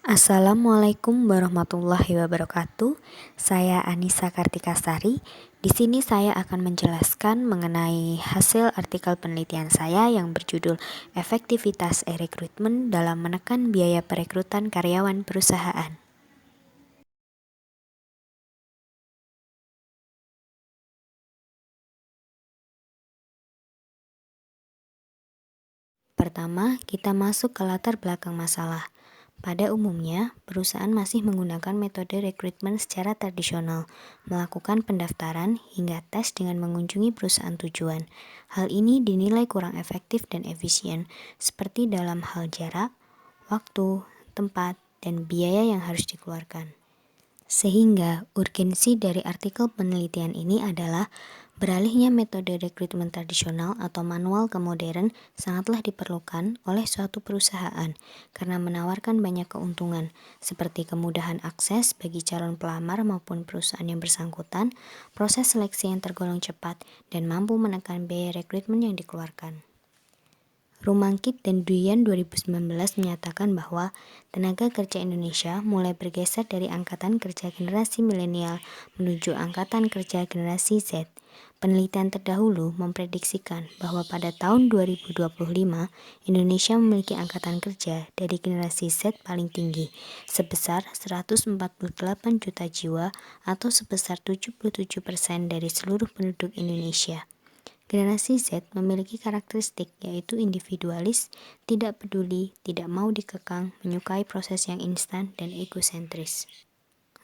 Assalamualaikum warahmatullahi wabarakatuh. Saya Anissa Kartikasari. Di sini saya akan menjelaskan mengenai hasil artikel penelitian saya yang berjudul Efektivitas e-Recruitment dalam menekan biaya perekrutan karyawan perusahaan. Pertama, kita masuk ke latar belakang masalah. Pada umumnya, perusahaan masih menggunakan metode rekrutmen secara tradisional, melakukan pendaftaran hingga tes dengan mengunjungi perusahaan tujuan. Hal ini dinilai kurang efektif dan efisien, seperti dalam hal jarak, waktu, tempat, dan biaya yang harus dikeluarkan. Sehingga urgensi dari artikel penelitian ini adalah beralihnya metode rekrutmen tradisional atau manual ke modern sangatlah diperlukan oleh suatu perusahaan karena menawarkan banyak keuntungan seperti kemudahan akses bagi calon pelamar maupun perusahaan yang bersangkutan, proses seleksi yang tergolong cepat, dan mampu menekan biaya rekrutmen yang dikeluarkan. Rumangkit dan Duyan 2019 menyatakan bahwa tenaga kerja Indonesia mulai bergeser dari angkatan kerja generasi milenial menuju angkatan kerja generasi Z. Penelitian terdahulu memprediksikan bahwa pada tahun 2025, Indonesia memiliki angkatan kerja dari generasi Z paling tinggi, sebesar 148 juta jiwa atau sebesar 77% dari seluruh penduduk Indonesia. Generasi Z memiliki karakteristik yaitu individualis, tidak peduli, tidak mau dikekang, menyukai proses yang instan, dan egosentris.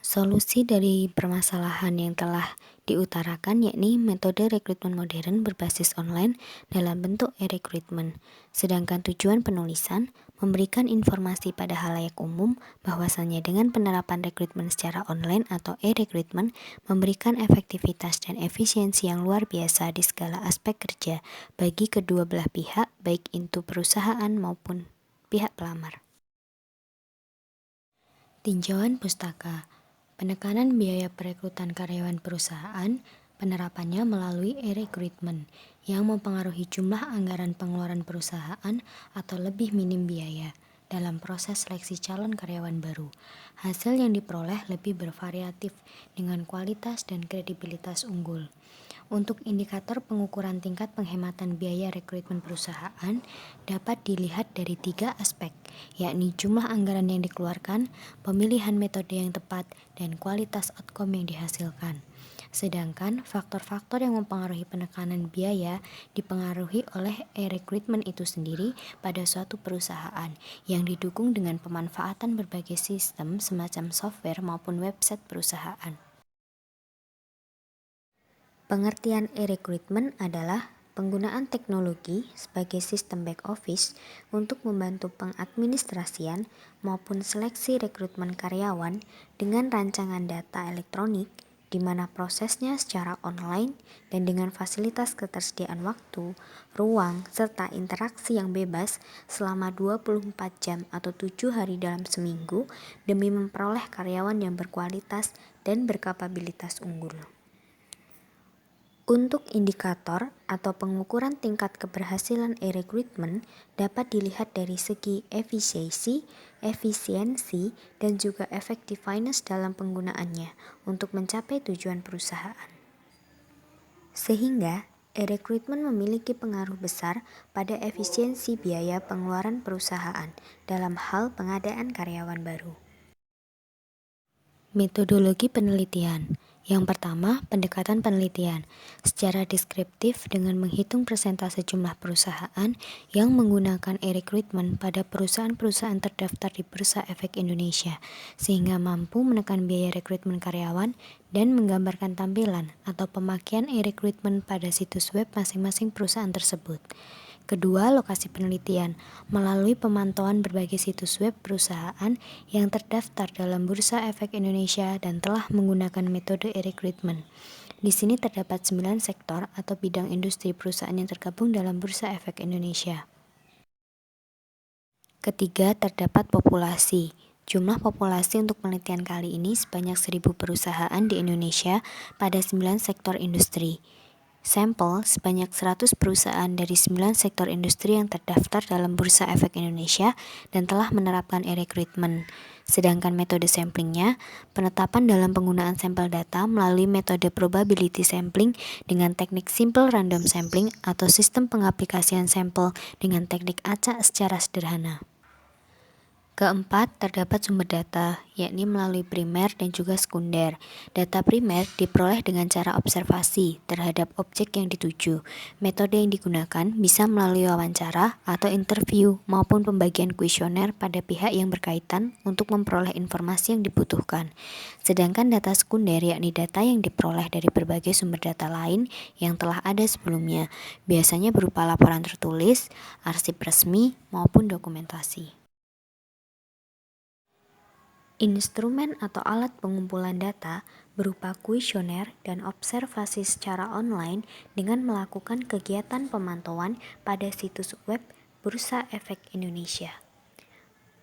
Solusi dari permasalahan yang telah diutarakan yakni metode rekrutmen modern berbasis online dalam bentuk e-recruitment. Sedangkan tujuan penulisan memberikan informasi pada halayak umum bahwasannya dengan penerapan rekrutmen secara online atau e-recruitment memberikan efektivitas dan efisiensi yang luar biasa di segala aspek kerja bagi kedua belah pihak, baik itu perusahaan maupun pihak pelamar. Tinjauan pustaka. Penekanan biaya perekrutan karyawan perusahaan, penerapannya melalui e-recruitment yang mempengaruhi jumlah anggaran pengeluaran perusahaan atau lebih minim biaya dalam proses seleksi calon karyawan baru. Hasil yang diperoleh lebih bervariatif dengan kualitas dan kredibilitas unggul. Untuk indikator pengukuran tingkat penghematan biaya rekrutmen perusahaan dapat dilihat dari 3 aspek, yakni jumlah anggaran yang dikeluarkan, pemilihan metode yang tepat, dan kualitas outcome yang dihasilkan. Sedangkan faktor-faktor yang mempengaruhi penekanan biaya dipengaruhi oleh e-recruitment itu sendiri pada suatu perusahaan yang didukung dengan pemanfaatan berbagai sistem semacam software maupun website perusahaan. Pengertian e-recruitment adalah penggunaan teknologi sebagai sistem back office untuk membantu pengadministrasian maupun seleksi rekrutmen karyawan dengan rancangan data elektronik di mana prosesnya secara online dan dengan fasilitas ketersediaan waktu, ruang, serta interaksi yang bebas selama 24 jam atau 7 hari dalam seminggu demi memperoleh karyawan yang berkualitas dan berkapabilitas unggul. Untuk indikator atau pengukuran tingkat keberhasilan e-recruitment dapat dilihat dari segi efisiensi, dan juga effectiveness dalam penggunaannya untuk mencapai tujuan perusahaan. Sehingga e-recruitment memiliki pengaruh besar pada efisiensi biaya pengeluaran perusahaan dalam hal pengadaan karyawan baru. Metodologi penelitian. Yang pertama, pendekatan penelitian secara deskriptif dengan menghitung persentase jumlah perusahaan yang menggunakan e-recruitment pada perusahaan-perusahaan terdaftar di Bursa Efek Indonesia, sehingga mampu menekan biaya rekrutmen karyawan dan menggambarkan tampilan atau pemakaian e-recruitment pada situs web masing-masing perusahaan tersebut. Kedua, lokasi penelitian melalui pemantauan berbagai situs web perusahaan yang terdaftar dalam Bursa Efek Indonesia dan telah menggunakan metode e-recruitment. Di sini terdapat 9 sektor atau bidang industri perusahaan yang tergabung dalam Bursa Efek Indonesia. Ketiga, terdapat populasi. Jumlah populasi untuk penelitian kali ini sebanyak 1.000 perusahaan di Indonesia pada 9 sektor industri. sampel sebanyak 100 perusahaan dari 9 sektor industri yang terdaftar dalam Bursa Efek Indonesia dan telah menerapkan e-recruitment. Sedangkan metode samplingnya, penetapan dalam penggunaan sampel data melalui metode probability sampling dengan teknik simple random sampling atau sistem pengaplikasian sampel dengan teknik acak secara sederhana. Keempat, terdapat sumber data, yakni melalui primer dan juga sekunder. Data primer diperoleh dengan cara observasi terhadap objek yang dituju. Metode yang digunakan bisa melalui wawancara atau interview maupun pembagian kuesioner pada pihak yang berkaitan untuk memperoleh informasi yang dibutuhkan. Sedangkan data sekunder yakni data yang diperoleh dari berbagai sumber data lain yang telah ada sebelumnya, biasanya berupa laporan tertulis, arsip resmi, maupun dokumentasi. Instrumen atau alat pengumpulan data berupa kuesioner dan observasi secara online dengan melakukan kegiatan pemantauan pada situs web Bursa Efek Indonesia.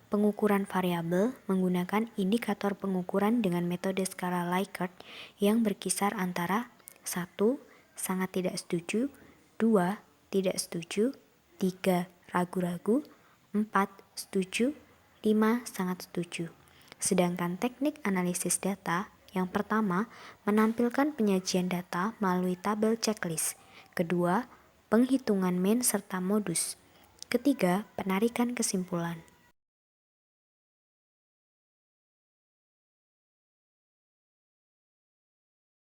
Pengukuran variabel menggunakan indikator pengukuran dengan metode skala Likert yang berkisar antara 1. Sangat tidak setuju, 2. Tidak setuju, 3. Ragu-ragu, 4. Setuju, 5. Sangat setuju. Sedangkan teknik analisis data yang pertama menampilkan penyajian data melalui tabel checklist. Kedua, penghitungan mean serta modus. Ketiga, penarikan kesimpulan.